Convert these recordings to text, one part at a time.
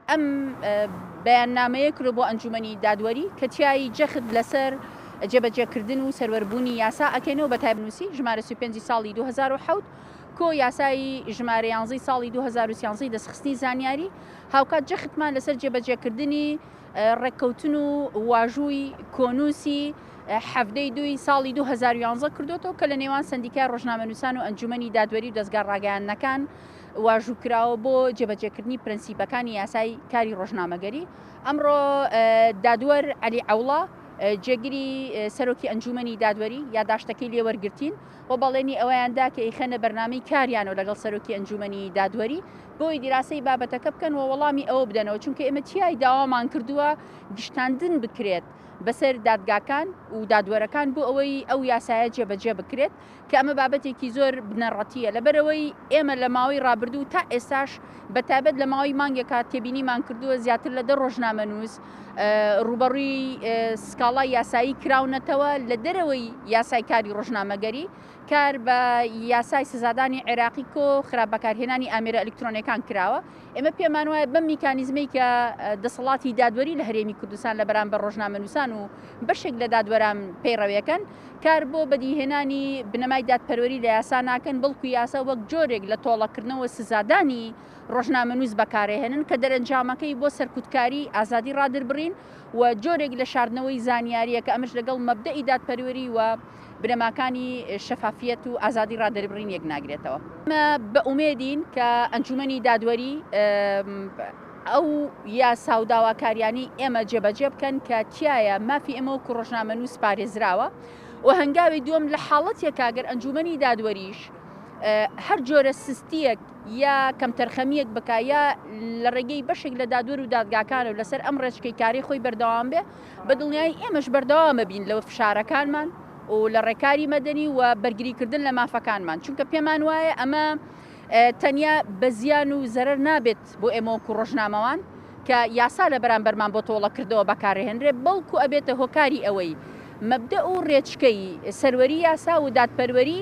ئەم بەیاننامەیە کرۆ بۆ ئەنجومەنی دادوەری کە تیایی جەخت لەسەر جێبەجێکردن و سەروەربوونی یاسا ئەکەنەوە بە تایبنووسی ژمارە 35 ساڵی 2010 کۆ یاسایی ژمارە 11 ساڵی 2013 دەستخستنی زانیاری هاوکات جەختمان لەسەر جێبەجێکردنی ڕێککەوتن و واژووی کۆنووسی هەفتەی دوی ساڵی 2011 کردوەوە کە لە نێوان سندیکای ڕۆژنامەنووسان و ئەنجومەنی دادوەری و دەستگا ڕاگەیاندنەکان واژووکراوە بۆ جێبەجێکردنی پرەنسیپەکانی یاسای کاری ڕۆژنامەگەری. ئەمڕۆ دادوەر عەلی عەوڵا جێگیری سەرۆکی ئەنجومەنی دادوەری یاداشتەکەی لێوەرگرتین بۆ بەڵێنی ئەوەیاندا کە ئیخەنە بەرنامەی کاریانەوە لەگەڵ سەرۆکی ئەنجومەنی دادوەری بۆی دیراسەی بابەتەکە بکەن و وەڵامی ئەوە بدەنەوە چونکە ئێمە چیای داوامان کردووە گشتاندن بکرێت بەسەر دادگاکان و دادوەرەکان بۆ ئەوەی ئەو یاسایە جێبەجێ بکرێت کە ئەمە بابەتێکی زۆر بنەڕەتیە لەبەرەوەی ئێمە لە ماوەی ڕابردوو تا ئێستاش بەتابەت لە ماوەی مانگێکە تێبینیمان کردووە زیاتر لە 10 ڕۆژنامەنووس ڕوبەڕووی سکاڵای یاسایی کراونەتەوە لە دەرەوەی یاسای کاری ڕۆژنامەگەری کار بە یاسای سزادانی عێراقی کۆ خراپ بەکارهێنانی ئامێرە ئەلکترۆنیەکان کراوە. ئێمە پێمان وایە بەم میکانیزمەی کە دەسەڵاتی دادوەری لە هەرێمی کوردستان لە بەرامبەر ڕۆژنامەنووسان و بەشێک لە دادوەران پەیڕەویەکەن کار بۆ بەدیهێنانی بنەمای دادپەروەری لە یاسا ناکەن بەڵکو یاسا وەک جۆرێک لە تۆڵەکردنەوە سزادانی ڕۆژنامەنووس بەکارهێنن کە دەرەنجامەکەی بۆ سەرکوتکاری ئازادی ڕادربڕین و جۆرێک لە شاردنەوەی زانیاریە کە ئەمەش لەگەڵ مەبدەئی دادپەروەری و بنەماکانی شەفافیەت و ئازادی ڕادربڕین یەک ناگرێتەوە. ئەمە بە ئومێدین کە ئەنجومەنی دادوەری ئەو یاسا و داواکاریانی ئێمە جێبەجێ بکەن کە تایە مافی ئێمە وەکو ڕۆژنامەنووس پارێزراوە و هەنگاوی دووەم لە حاڵەتێکە ئەگەر ئەنجومەنی دادوەریش هەر جۆرە سستیەک یا کەم تەرخەمیەک بکە یا لە ڕێگەی بەشێک لە دادوەر و دادگاکانە و لەسەر ئەم ڕێچکەی کاری خۆی بەردەوام بێ بە دڵنیایی ئێمەش بەردەوامە بین لەوە فشارەکانمان و لە ڕێکاری مەدەنی و بەرگریکردن لە مافەکانمان چونکە پێمان وایە ئەمە تەنیا بە زیان و زەرەر نابێت بۆ ئێمە وەکو ڕۆژنامەوان کە یاسا لە بەرامبەرمان بۆ تۆڵەکردەوە بەکارهێنرێ بەڵکو ئەبێتە هۆکاری ئەوەی مەبدە و ڕێچکەی سەروەری یاسا و دادپەروەری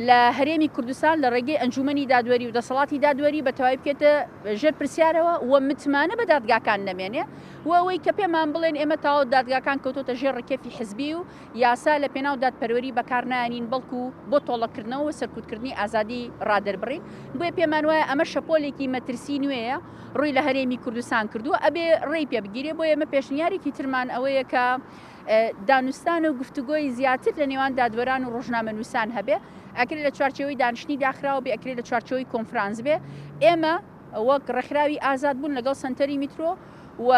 لە هەرێمی کوردستان لە ڕێگەی ئەنجومەنی دادوەری و دەسەڵاتی دادوەری بە تەواوی بکێتە ژێر پرسیارەوە و متمانە بە دادگاکان نەمێنێ و ئەوەی کە پێمان بڵێن ئێمە تاوە دادگاکان کەوتۆتە ژێر ڕێکەفی حزبی و یاسا لە پێناو دادپەروەری بەکارنایانین بەڵکو بۆ تۆڵەکردنەوە و سەرکوتکردنی ئازادی ڕادربڕین بۆیە پێمان وایە ئەمە شەپۆلێکی مەترسی نوێیە ڕووی لە هەرێمی کوردستان کردووە ئەبێ ڕێی پێ بگیرێ بۆ ئێمە پێشنیارێکی ترمان ئەوەیە کە دانوستان و گفتوگۆی زیاتر لە نێوان دادوەران و ڕۆژنامەنووسان هەبێ ئەکرێت لە چوارچێوەی دانیشتنی داخراوە بێ ئەکرێت لە چوارچێوەی کۆنفرانس بێ ئێمە وەک ڕێکخراوی ئازاد بوون لەگەڵ سەنتەری میترۆ و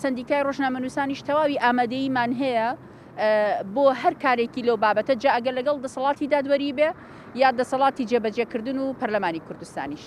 سندیکای ڕۆژنامەنووسانیش تەواوی ئامادەییمان هەیە بۆ هەر کارێکی لەو بابەتە جا ئەگەر لەگەڵ دەسەڵاتی دادوەری بێ یا دەسەڵاتی جێبەجێکردن و پەرلەمانی کوردستانیش.